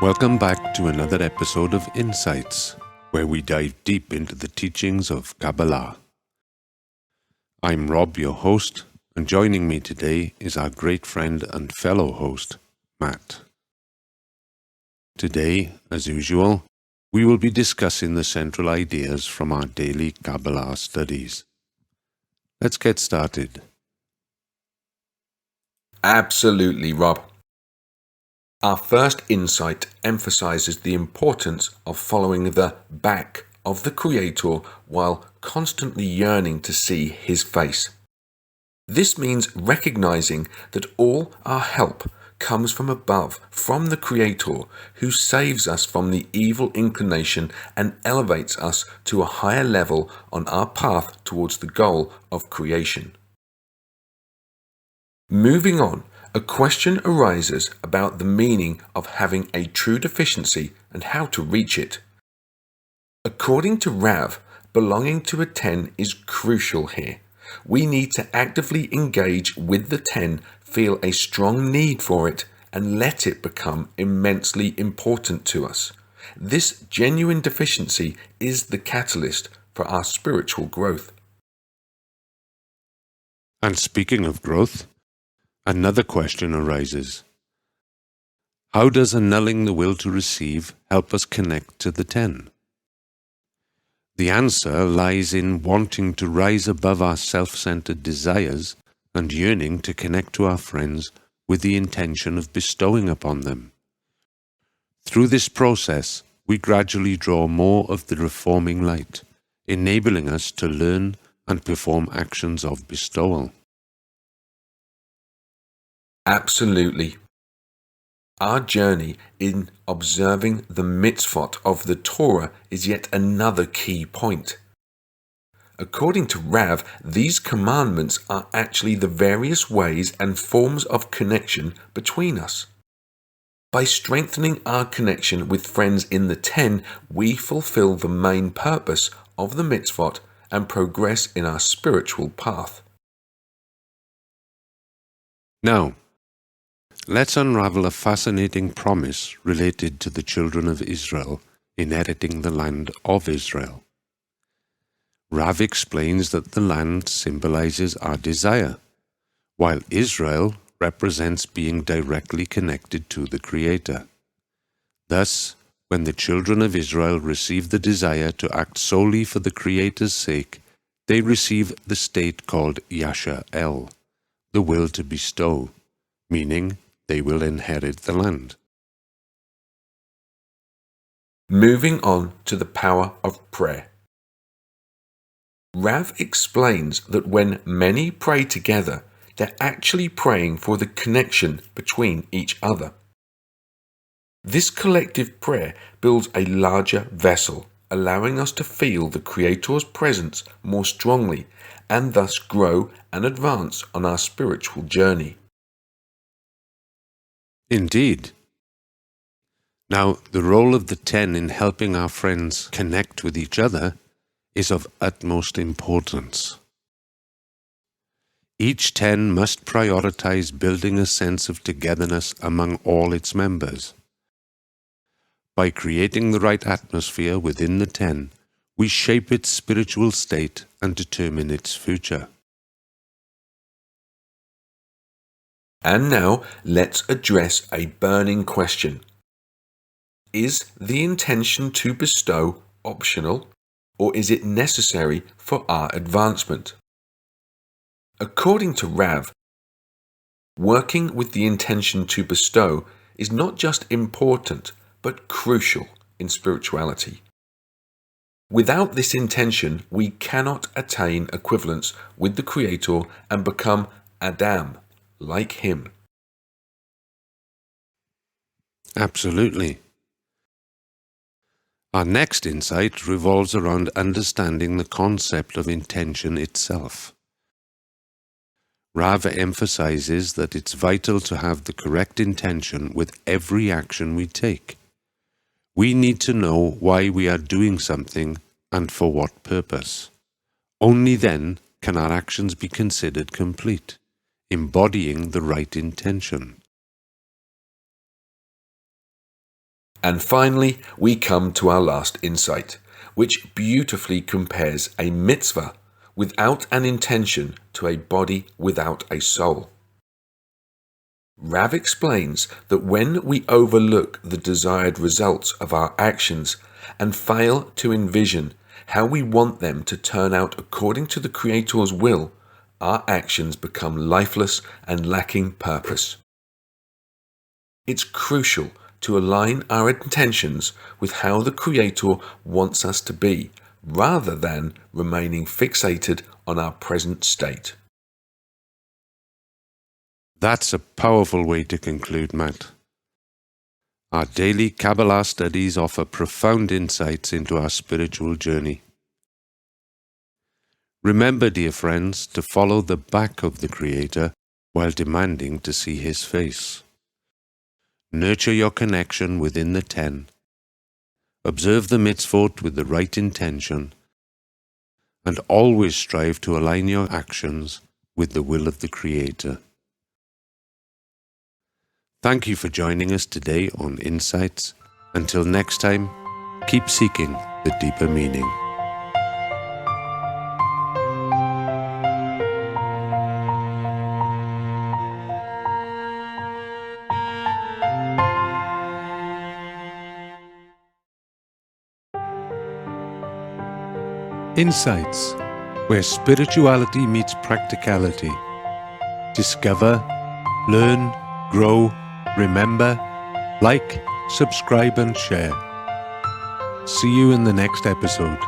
Welcome back to another episode of Insights, where we dive deep into the teachings of Kabbalah. I'm Rob, your host, and joining me today is our great friend and fellow host, Matt. Today, as usual, we will be discussing the central ideas from our daily Kabbalah studies. Let's get started. Absolutely, Rob. Our first insight emphasizes the importance of following the back of the Creator while constantly yearning to see His face. This means recognizing that all our help comes from above, from the Creator, who saves us from the evil inclination and elevates us to a higher level on our path towards the goal of creation. Moving on, a question arises about the meaning of having a true deficiency and how to reach it. According to Rav, belonging to a 10 is crucial here. We need to actively engage with the 10, feel a strong need for it, and let it become immensely important to us. This genuine deficiency is the catalyst for our spiritual growth. And speaking of growth, another question arises. How does annulling the will to receive help us connect to the 10? The answer lies in wanting to rise above our self-centered desires and yearning to connect to our friends with the intention of bestowing upon them. Through this process, we gradually draw more of the reforming light, enabling us to learn and perform actions of bestowal. Absolutely. Our journey in observing the mitzvot of the Torah is yet another key point. According to Rav, these commandments are actually the various ways and forms of connection between us. By strengthening our connection with friends in the 10, we fulfill the main purpose of the mitzvot and progress in our spiritual path. Now, let's unravel a fascinating promise related to the children of Israel inheriting the land of Israel. Rav explains that the land symbolizes our desire, while Israel represents being directly connected to the Creator. Thus, when the children of Israel receive the desire to act solely for the Creator's sake, they receive the state called Yasha El, the will to bestow, meaning they will inherit the land. Moving on to the power of prayer. Rav explains that when many pray together, they're actually praying for the connection between each other. This collective prayer builds a larger vessel, allowing us to feel the Creator's presence more strongly and thus grow and advance on our spiritual journey. Indeed. Now, the role of the 10 in helping our friends connect with each other is of utmost importance. Each 10 must prioritize building a sense of togetherness among all its members. By creating the right atmosphere within the 10, we shape its spiritual state and determine its future. And now let's address a burning question. Is the intention to bestow optional, or is it necessary for our advancement? According to Rav, working with the intention to bestow is not just important, but crucial in spirituality. Without this intention, we cannot attain equivalence with the Creator and become Adam, like Him. Absolutely. Our next insight revolves around understanding the concept of intention itself. Rav emphasizes that it's vital to have the correct intention with every action we take. We need to know why we are doing something and for what purpose. Only then can our actions be considered complete, embodying the right intention. And finally, we come to our last insight, which beautifully compares a mitzvah without an intention to a body without a soul. Rav explains that when we overlook the desired results of our actions and fail to envision how we want them to turn out according to the Creator's will, our actions become lifeless and lacking purpose. It's crucial to align our intentions with how the Creator wants us to be, rather than remaining fixated on our present state. That's a powerful way to conclude, Matt. Our daily Kabbalah studies offer profound insights into our spiritual journey. Remember, dear friends, to follow the back of the Creator while demanding to see His face. Nurture your connection within the 10. Observe the mitzvot with the right intention, and always strive to align your actions with the will of the Creator. Thank you for joining us today on Insights. Until next time, keep seeking the deeper meaning. Insights, where spirituality meets practicality. Discover, learn, grow, remember, like, subscribe and share. See you in the next episode.